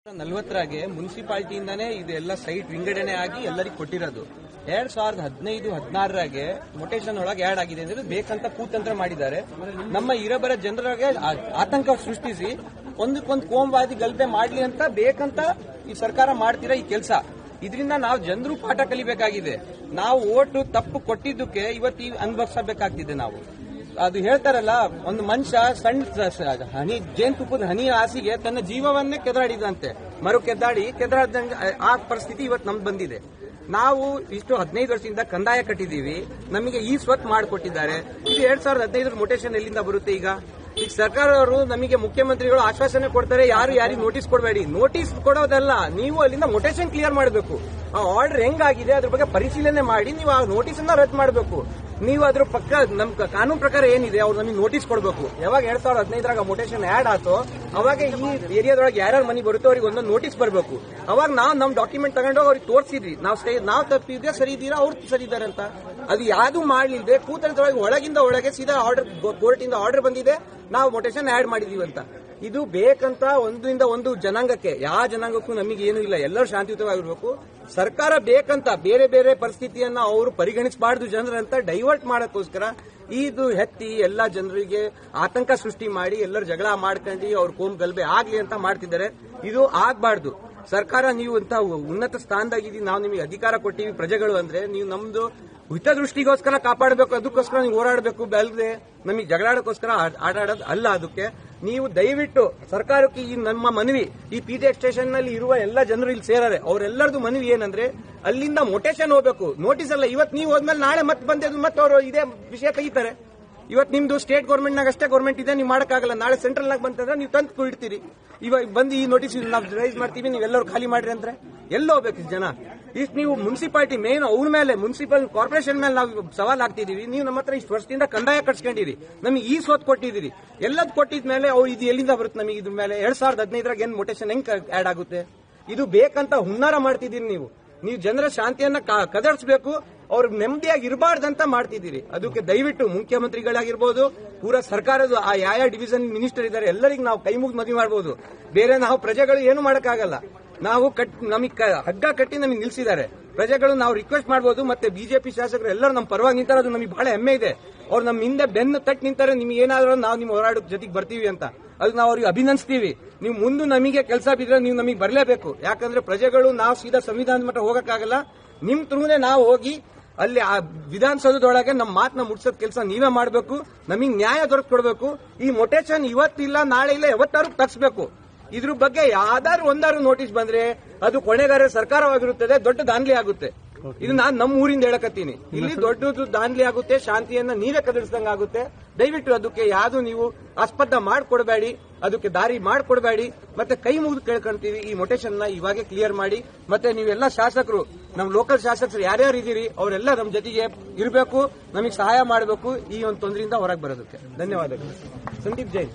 40 ಮುನ್ಸಿಪಾಲಿಟಿಯಿಂದಾನೇ ಇದೆಲ್ಲ ಸೈಟ್ ವಿಂಗಡಣೆ ಆಗಿ ಎಲ್ಲರಿಗೂ ಕೊಟ್ಟಿರೋದು. 2015-16 ಮೊಟೇಶನ್ ಒಳಗೆ ಆಡ್ ಆಗಿದೆ ಅಂದ್ರೆ ಬೇಕಂತ ಕೂತಂತ್ರ ಮಾಡಿದ್ದಾರೆ. ನಮ್ಮ ಇರಬರ ಜನರಿಗೆ ಆತಂಕ ಸೃಷ್ಟಿಸಿ ಒಂದಕ್ಕೊಂದು ಕೋಮವಾದಿ ಗಲಭೆ ಮಾಡ್ಲಿ ಅಂತ ಬೇಕಂತ ಈ ಸರ್ಕಾರ ಮಾಡ್ತಿರೋ ಈ ಕೆಲಸ. ಇದರಿಂದ ನಾವು ಜನರು ಪಾಠ ಕಲಿಬೇಕಾಗಿದೆ. ನಾವು ಓಟು ತಪ್ಪು ಕೊಟ್ಟಿದ್ದಕ್ಕೆ ಇವತ್ತು ಅನುಭವಿಸಬೇಕಾಗ್ತಿದೆ. ನಾವು ಅದು ಹೇಳ್ತಾರಲ್ಲ, ಒಂದು ಮನುಷ್ಯ ಸಣ್ಣ ಹನಿ ಜೇನುತುಪ್ಪದ ಹನಿ ಆಸೆಗೆ ತನ್ನ ಜೀವವನ್ನೇ ಕೆದರಾಡಿದಂತೆ, ಮರು ಕೆದರಾದಂಗೆ ಆ ಪರಿಸ್ಥಿತಿ ಇವತ್ತು ನಮ್ಗೆ ಬಂದಿದೆ. ನಾವು ಇಷ್ಟು 15 ವರ್ಷದಿಂದ ಕಂದಾಯ ಕಟ್ಟಿದೀವಿ, ನಮಗೆ ಈ ಸ್ವತ್ತು ಮಾಡಿಕೊಟ್ಟಿದ್ದಾರೆ. ಇದು 2015 ಮೊಟೇಶನ್ ಎಲ್ಲಿಂದ ಬರುತ್ತೆ? ಈಗ ಸರ್ಕಾರದವರು ನಮಗೆ ಮುಖ್ಯಮಂತ್ರಿಗಳು ಆಶ್ವಾಸನೆ ಕೊಡ್ತಾರೆ, ಯಾರಿಗೆ ನೋಟಿಸ್ ಕೊಡಬೇಡಿ. ನೋಟಿಸ್ ಕೊಡೋದಲ್ಲ, ನೀವು ಅಲ್ಲಿಂದ ಮೊಟೇಶನ್ ಕ್ಲಿಯರ್ ಮಾಡಬೇಕು. ಆ ಆರ್ಡರ್ ಹೆಂಗಾಗಿದೆ ಅದ್ರ ಬಗ್ಗೆ ಪರಿಶೀಲನೆ ಮಾಡಿ ನೀವು ಆ ನೋಟಿಸ್ ಅನ್ನ ರದ್ದು ಮಾಡಬೇಕು. ನೀವು ಅದ್ರ ಪಕ್ಕ ನಮ್ ಕಾನೂನು ಪ್ರಕಾರ ಏನಿದೆ ಅವ್ರು ನಮಗೆ ನೋಟಿಸ್ ಕೊಡಬೇಕು. ಯಾವಾಗ 2015 ಮೊಟೇಶನ್ ಆಡ್ ಆತೋ ಅವಾಗ ಈ ಏರಿಯಾದೊಳಗೆ ಯಾರ್ಯಾರು ಮನೆ ಬರುತ್ತೋ ಅವ್ರಿಗೆ ಒಂದೊಂದು ನೋಟಿಸ್ ಬರಬೇಕು. ಅವಾಗ ನಾವು ನಮ್ ಡಾಕ್ಯುಮೆಂಟ್ ತಗೊಂಡೋಗಿ ಅವ್ರಿಗೆ ತೋರಿಸಿದ್ವಿ, ನಾವು ತಪ್ಪಿದ್ರೆ ಸರಿ ಇದ್ದೀರಾ, ಅವ್ರು ಸರಿ ಇದ್ದಾರೆ ಅಂತ. ಅದು ಯಾವ್ದು ಮಾಡ್ಲಿಲ್ದೆ ಕೂತರದೊಳಗೆ ಒಳಗಿಂದ ಒಳಗೆ ಸೀದಾ ಆರ್ಡರ್, ಕೋರ್ಟ್ ಇಂದ ಆರ್ಡರ್ ಬಂದಿದೆ, ನಾವು ಮೊಟೇಶನ್ ಆಡ್ ಮಾಡಿದೀವಿ ಅಂತ. ಇದು ಬೇಕಂತ ಒಂದರಿಂದ ಒಂದು ಜನಾಂಗಕ್ಕೆ, ಯಾವ ಜನಾಂಗಕ್ಕೂ ನಮಗೆ ಏನು ಇಲ್ಲ, ಎಲ್ಲರೂ ಶಾಂತಿಯುತವಾಗಿರ್ಬೇಕು. ಸರ್ಕಾರ ಬೇಕಂತ ಬೇರೆ ಬೇರೆ ಪರಿಸ್ಥಿತಿಯನ್ನ ಅವರು ಪರಿಗಣಿಸಬಾರ್ದು ಜನರಂತ ಡೈವರ್ಟ್ ಮಾಡಕ್ಕೋಸ್ಕರ ಇದು ಹೆತ್ತಿ ಎಲ್ಲಾ ಜನರಿಗೆ ಆತಂಕ ಸೃಷ್ಟಿ ಮಾಡಿ ಎಲ್ಲರೂ ಜಗಳ ಮಾಡ್ಕೊಂಡು ಅವ್ರ ಕೋಮ್ ಗಲಭೆ ಆಗ್ಲಿ ಅಂತ ಮಾಡ್ತಿದ್ದಾರೆ. ಇದು ಆಗ್ಬಾರ್ದು. ಸರ್ಕಾರ ನೀವು ಅಂತ ಉನ್ನತ ಸ್ಥಾನದಾಗಿದ್ದೀವಿ, ನಾವು ನಿಮಗೆ ಅಧಿಕಾರ ಕೊಟ್ಟಿವಿ ಪ್ರಜೆಗಳು ಅಂದ್ರೆ ನೀವು ನಮ್ದು ಹಿತದೃಷ್ಟಿಗೋಸ್ಕರ ಕಾಪಾಡಬೇಕು, ಅದಕ್ಕೋಸ್ಕರ ನೀವು ಹೋರಾಡಬೇಕು. ಬೆಲ್ದೆ ನಮಗೆ ಜಗಳಾಡೋಕ್ಕೋಸ್ಕರ ಆಟಾಡೋದು ಅಲ್ಲ. ಅದಕ್ಕೆ ನೀವು ದಯವಿಟ್ಟು ಸರ್ಕಾರಕ್ಕೆ ಈ ನಮ್ಮ ಮನವಿ, ಈ ಪಿಜೆ ಸ್ಟೇಷನ್ ನಲ್ಲಿ ಇರುವ ಎಲ್ಲ ಜನರು ಇಲ್ಲಿ ಸೇರಾರೆ, ಅವರೆಲ್ಲರದು ಮನವಿ ಏನಂದ್ರೆ ಅಲ್ಲಿಂದ ಮೊಟೇಶನ್ ಹೋಗ್ಬೇಕು. ನೋಟಿಸ್ ಅಲ್ಲ, ಇವತ್ತು ನೀವು ಹೋದ್ಮೇಲೆ ನಾಳೆ ಮತ್ತೆ ಬಂದಿದ್ದು ಮತ್ತೆ ಅವರು ಇದೇ ವಿಷಯ ತೆಗಿತಾರೆ. ಇವತ್ತು ನಿಮ್ದು ಸ್ಟೇಟ್ ಗೌರ್ಮೆಂಟ್ ನಾಗ ಅಷ್ಟೇ ಗೌರ್ಮೆಂಟ್ ಇದೆ, ನೀವು ಮಾಡಕ್ಕಾಗಲ್ಲ. ನಾಳೆ ಸೆಂಟ್ರಲ್ ನಾಗ ಬಂತಂದ್ರೆ ನೀವು ತಂದು ಇಡ್ತೀರಿ. ಇವಾಗ ಬಂದು ಈ ನೋಟಿಸ್ ನಾವು ರೈಸ್ ಮಾಡ್ತೀವಿ, ನೀವೆಲ್ಲರೂ ಖಾಲಿ ಮಾಡ್ರಿ ಅಂದ್ರೆ ಎಲ್ಲ ಹೋಗ್ಬೇಕು ಜನ. ಇಷ್ಟು ನೀವು ಮುನ್ಸಿಪಾಲಿಟಿ ಮೇನ್ ಅವ್ರ ಮೇಲೆ, ಮುನ್ಸಿಪಲ್ ಕಾರ್ಪೊರೇಷನ್ ಮೇಲೆ ನಾವು ಸವಾಲ್ ಆಗ್ತಿದೀವಿ. ನೀವು ನಮ್ಮ ಹತ್ರ ಇಷ್ಟು ವರ್ಷದಿಂದ ಕಂದಾಯ ಕಟ್ಸ್ಕೊಂಡಿರಿ, ನಮಗೆ ಈ ಸ್ವತ್ತು ಕೊಟ್ಟಿದ್ದೀರಿ, ಎಲ್ಲದ್ ಕೊಟ್ಟಿದ್ಮೇಲೆ ಅವು ಇದು ಎಲ್ಲಿಂದ ಬರುತ್ತೆ ನಮಗೆ? ಇದ್ರ ಮೇಲೆ 2015 ಏನ್ ಮೊಟೇಶನ್ ಹೆಂಗ್ ಆಡ್ ಆಗುತ್ತೆ? ಇದು ಬೇಕಂತ ಹುನ್ನಾರ ಮಾಡ್ತಿದ್ದೀರಿ ನೀವು ಜನರ ಶಾಂತಿಯನ್ನ ಕದಡಿಸಬೇಕು, ಅವ್ರು ನೆಮ್ಮದಿಯಾಗಿ ಇರಬಾರ್ದಂತ ಮಾಡ್ತಿದ್ದೀರಿ. ಅದಕ್ಕೆ ದಯವಿಟ್ಟು ಮುಖ್ಯಮಂತ್ರಿಗಳಾಗಿರ್ಬೋದು, ಪೂರಾ ಸರ್ಕಾರದ ಆ ಯಾವ ಡಿವಿಷನ್ ಮಿನಿಸ್ಟರ್ ಇದ್ದಾರೆ ಎಲ್ಲರಿಗೂ ನಾವು ಕೈ ಮುಗಿದು ಮದುವೆ ಮಾಡಬಹುದು. ಬೇರೆ ನಾವು ಪ್ರಜೆಗಳು ಏನು ಮಾಡಕ್ಕಾಗಲ್ಲ. ನಾವು ನಮಗೆ ಹಗ್ಗ ಕಟ್ಟಿ ನಮಗೆ ನಿಲ್ಸಿದ್ದಾರೆ ಪ್ರಜೆಗಳು. ನಾವು ರಿಕ್ವೆಸ್ಟ್ ಮಾಡಬಹುದು. ಮತ್ತೆ ಬಿಜೆಪಿ ಶಾಸಕರು ಎಲ್ಲರೂ ನಮ್ಮ ಪರವಾಗಿ ನಿಂತಾರೆ, ಅದು ನಮಗೆ ಬಹಳ ಹೆಮ್ಮೆ ಇದೆ. ಅವ್ರು ನಮ್ಮ ಹಿಂದೆ ಬೆನ್ನು ತಟ್ಟಿ ನಿಂತಾರೆ, ನಿಮ್ಗೆ ಏನಾದ್ರೂ ನಾವು ನಿಮ್ಮ ಹೋರಾಟದ ಜೊತೆಗೆ ಬರ್ತೀವಿ ಅಂತ. ಅದು ನಾವು ಅವ್ರಿಗೆ ಅಭಿನಂದಿಸ್ತೀವಿ. ನೀವು ಮುಂದೆ ನಮಗೆ ಕೆಲಸ ಬಿದ್ರೆ ನೀವು ನಮಗೆ ಬರಲೇಬೇಕು. ಯಾಕಂದ್ರೆ ಪ್ರಜೆಗಳು ನಾವು ಸೀದಾ ಸಂವಿಧಾನದ ಮಟ್ಟ ಹೋಗಕ್ಕಾಗಲ್ಲ. ನಿಮ್ ಥ್ರೂನೇ ನಾವು ಹೋಗಿ ಅಲ್ಲಿ ಆ ವಿಧಾನಸೌಧದೊಳಗೆ ನಮ್ಮ ಮಾತನ್ನ ಮುಟ್ಸೋದ್ ಕೆಲಸ ನೀವೇ ಮಾಡಬೇಕು. ನಮಗೆ ನ್ಯಾಯ ದೊರಕಿಕೊಡ್ಬೇಕು. ಈ ಮೊಟೇಶನ್ ಇವತ್ತಿಲ್ಲ, ನಾಳೆ ಇಲ್ಲ, ಯಾವತ್ತಾರು ತಗ್ಸ್ಬೇಕು. ಇದ್ರ ಬಗ್ಗೆ ಯಾವ್ದಾದ್ರು ಒಂದಾರು ನೋಟಿಸ್ ಬಂದ್ರೆ ಅದು ಕೊನೆಗಾರ ಸರ್ಕಾರವಾಗಿರುತ್ತದೆ, ದೊಡ್ಡ ದಾನ್ಲಿ ಆಗುತ್ತೆ. ಇದು ನಾನು ನಮ್ಮ ಊರಿಂದ ಹೇಳಕತ್ತೀನಿ. ಇಲ್ಲಿ ದೊಡ್ಡದು ದಾನ್ಲಿ ಆಗುತ್ತೆ, ಶಾಂತಿಯನ್ನ ನೀವೇ ಕದಡಿಸ್ದಂಗ ಆಗುತ್ತೆ. ದಯವಿಟ್ಟು ಅದಕ್ಕೆ ಯಾವ್ದು ನೀವು ಆಸ್ಪದ ಮಾಡ್ಕೊಡ್ಬೇಡಿ, ಅದಕ್ಕೆ ದಾರಿ ಮಾಡ್ಕೊಡ್ಬೇಡಿ. ಮತ್ತೆ ಕೈ ಮುಗಿದು ಕೇಳ್ಕೊಂತೀವಿ, ಈ ಮೊಟೇಶನ್ ನ ಇವಾಗೆ ಕ್ಲಿಯರ್ ಮಾಡಿ. ಮತ್ತೆ ನೀವೆಲ್ಲ ಶಾಸಕರು, ನಮ್ ಲೋಕಲ್ ಶಾಸಕರು ಯಾರ್ಯಾರು ಇದೀರಿ ಅವರೆಲ್ಲ ನಮ್ ಜೊತೆಗೆ ಇರಬೇಕು, ನಮಗೆ ಸಹಾಯ ಮಾಡಬೇಕು ಈ ಒಂದು ತೊಂದರೆಯಿಂದ ಹೊರಗೆ ಬರೋದಕ್ಕೆ. ಧನ್ಯವಾದಗಳು. ಸಂದೀಪ್ ಜೈನ್.